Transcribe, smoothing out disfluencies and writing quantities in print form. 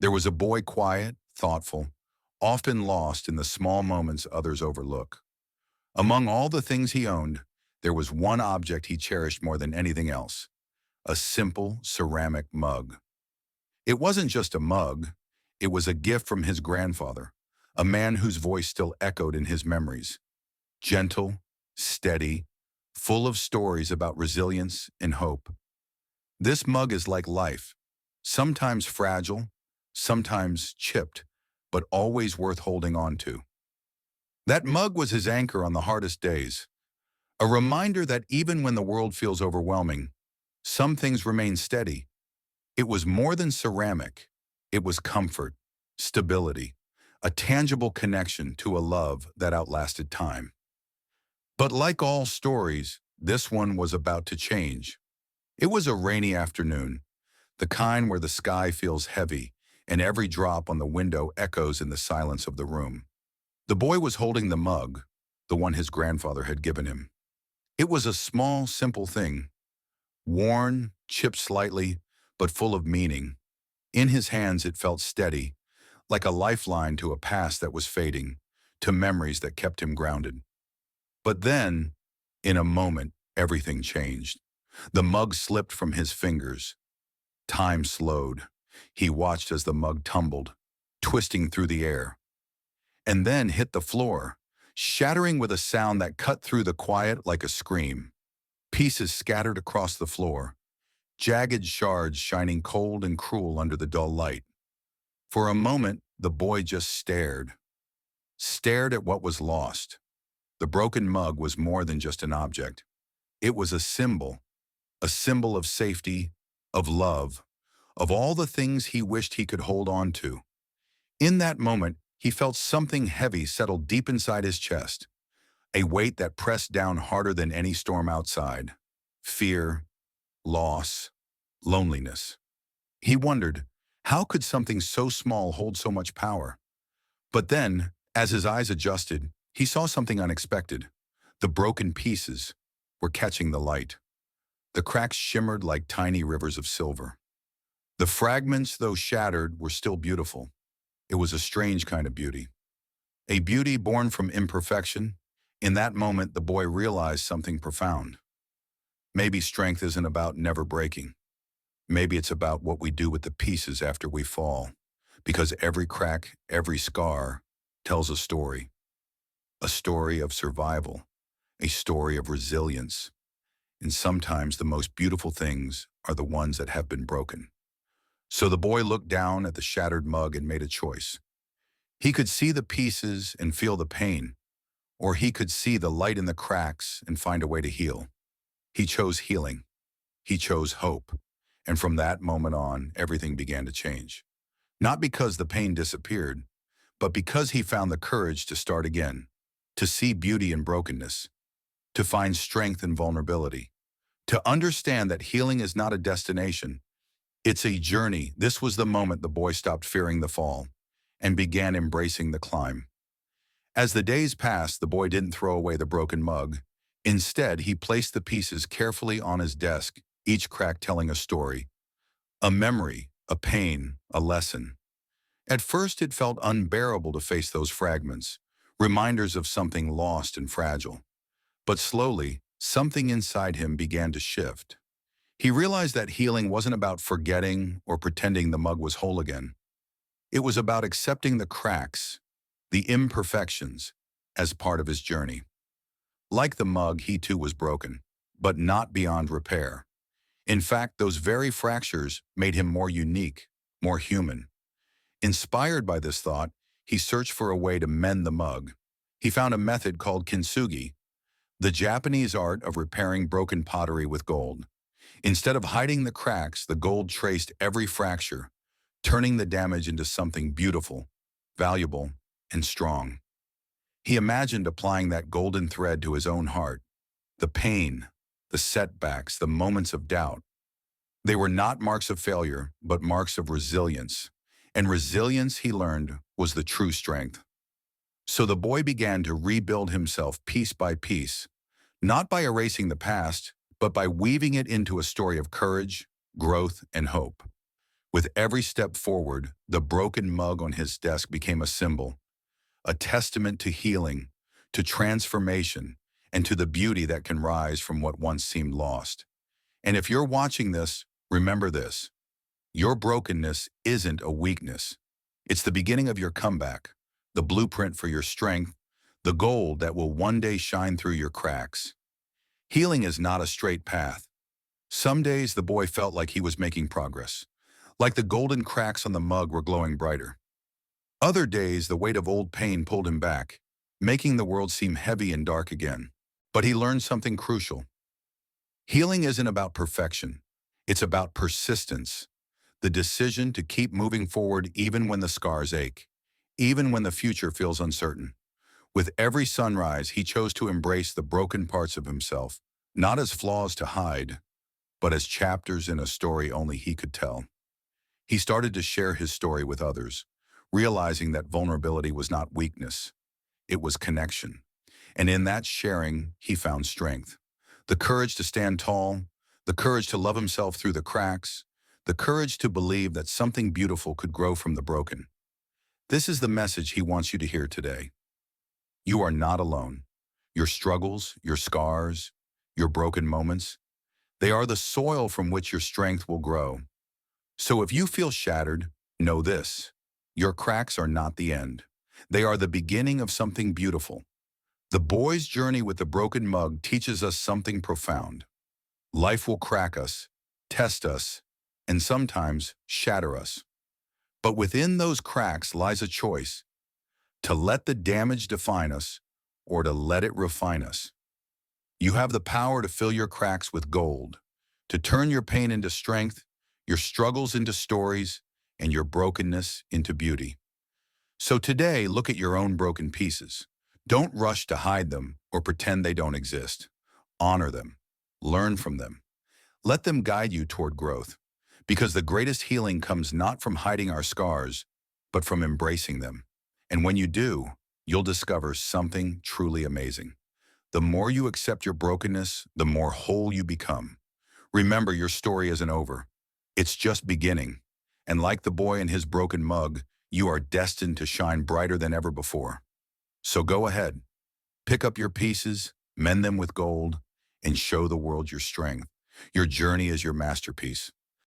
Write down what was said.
There was a boy quiet, thoughtful, often lost in the small moments others overlook. Among all the things he owned, there was one object he cherished more than anything else, a simple ceramic mug. It wasn't just a mug, it was a gift from his grandfather, a man whose voice still echoed in his memories. Gentle, steady, full of stories about resilience and hope. This mug is like life, sometimes fragile, sometimes chipped, but always worth holding on to. That mug was his anchor on the hardest days, a reminder that even when the world feels overwhelming, some things remain steady. It was more than ceramic. It was comfort, stability, a tangible connection to a love that outlasted time. But like all stories, this one was about to change. It was a rainy afternoon, the kind where the sky feels heavy and every drop on the window echoes in the silence of the room. The boy was holding the mug, the one his grandfather had given him. It was a small, simple thing, worn, chipped slightly, but full of meaning. In his hands it felt steady, like a lifeline to a past that was fading, to memories that kept him grounded. But then, in a moment, everything changed. The mug slipped from his fingers. Time slowed. He watched as the mug tumbled, twisting through the air, and then hit the floor, shattering with a sound that cut through the quiet like a scream. Pieces scattered across the floor, jagged shards shining cold and cruel under the dull light. For a moment, the boy just stared at what was lost. The broken mug was more than just an object. It was a symbol of safety, of love, of all the things he wished he could hold on to. In that moment, he felt something heavy settle deep inside his chest, a weight that pressed down harder than any storm outside. Fear, loss, loneliness. He wondered, how could something so small hold so much power? But then, as his eyes adjusted, he saw something unexpected. The broken pieces were catching the light. The cracks shimmered like tiny rivers of silver. The fragments, though shattered, were still beautiful. It was a strange kind of beauty. A beauty born from imperfection. In that moment, the boy realized something profound. Maybe strength isn't about never breaking. Maybe it's about what we do with the pieces after we fall. Because every crack, every scar tells a story of survival, a story of resilience. And sometimes the most beautiful things are the ones that have been broken. So the boy looked down at the shattered mug and made a choice. He could see the pieces and feel the pain, or he could see the light in the cracks and find a way to heal. He chose healing. He chose hope. And from that moment on, everything began to change. Not because the pain disappeared, but because he found the courage to start again, to see beauty in brokenness, to find strength in vulnerability, to understand that healing is not a destination, it's a journey. This was the moment the boy stopped fearing the fall and began embracing the climb. As the days passed, the boy didn't throw away the broken mug. Instead, he placed the pieces carefully on his desk, each crack telling a story, a memory, a pain, a lesson. At first, it felt unbearable to face those fragments, reminders of something lost and fragile. But slowly, something inside him began to shift. He realized that healing wasn't about forgetting or pretending the mug was whole again. It was about accepting the cracks, the imperfections, as part of his journey. Like the mug, he too was broken, but not beyond repair. In fact, those very fractures made him more unique, more human. Inspired by this thought, he searched for a way to mend the mug. He found a method called kintsugi, the Japanese art of repairing broken pottery with gold. Instead of hiding the cracks, the gold traced every fracture, turning the damage into something beautiful, valuable, and strong. He imagined applying that golden thread to his own heart. The pain, the setbacks, the moments of doubt. They were not marks of failure, but marks of resilience. And resilience, he learned, was the true strength. So the boy began to rebuild himself piece by piece, not by erasing the past, but by weaving it into a story of courage, growth, and hope. With every step forward, the broken mug on his desk became a symbol, a testament to healing, to transformation, and to the beauty that can rise from what once seemed lost. And if you're watching this, remember this. Your brokenness isn't a weakness. It's the beginning of your comeback, the blueprint for your strength, the gold that will one day shine through your cracks. Healing is not a straight path. Some days the boy felt like he was making progress, like the golden cracks on the mug were glowing brighter. Other days the weight of old pain pulled him back, making the world seem heavy and dark again. But he learned something crucial. Healing isn't about perfection. It's about persistence, the decision to keep moving forward even when the scars ache, even when the future feels uncertain. With every sunrise, he chose to embrace the broken parts of himself, not as flaws to hide, but as chapters in a story only he could tell. He started to share his story with others, realizing that vulnerability was not weakness, it was connection. And in that sharing, he found strength. The courage to stand tall, the courage to love himself through the cracks, the courage to believe that something beautiful could grow from the broken. This is the message he wants you to hear today. You are not alone. Your struggles, your scars, your broken moments, they are the soil from which your strength will grow. So if you feel shattered, know this. Your cracks are not the end. They are the beginning of something beautiful. The boy's journey with the broken mug teaches us something profound. Life will crack us, test us, and sometimes shatter us. But within those cracks lies a choice: to let the damage define us or to let it refine us. You have the power to fill your cracks with gold, to turn your pain into strength, your struggles into stories, and your brokenness into beauty. So today, look at your own broken pieces. Don't rush to hide them or pretend they don't exist. Honor them. Learn from them. Let them guide you toward growth. Because the greatest healing comes not from hiding our scars, but from embracing them. And when you do, you'll discover something truly amazing. The more you accept your brokenness, the more whole you become. Remember, your story isn't over. It's just beginning. And like the boy and his broken mug, you are destined to shine brighter than ever before. So go ahead, pick up your pieces, mend them with gold, and show the world your strength. Your journey is your masterpiece.